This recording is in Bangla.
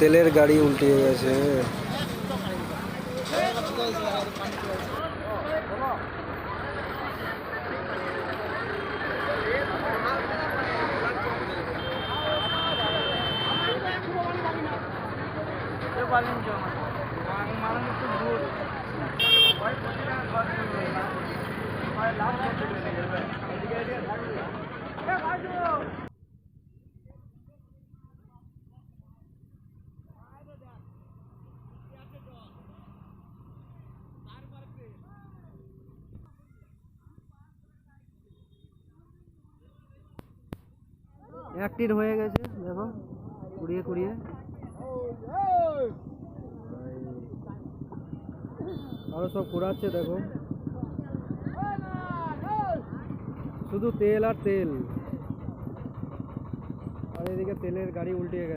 তেলের গাড়ি উল্টে গেছে। অ্যাক্টিভ হয়ে গেছে দেখো, কুড়িয়ে কুড়িয়ে আরো সব কুড়াচ্ছে দেখো, শুধু তেল আর তেল। আর এদিকে তেলের গাড়ি উল্টে গেছে।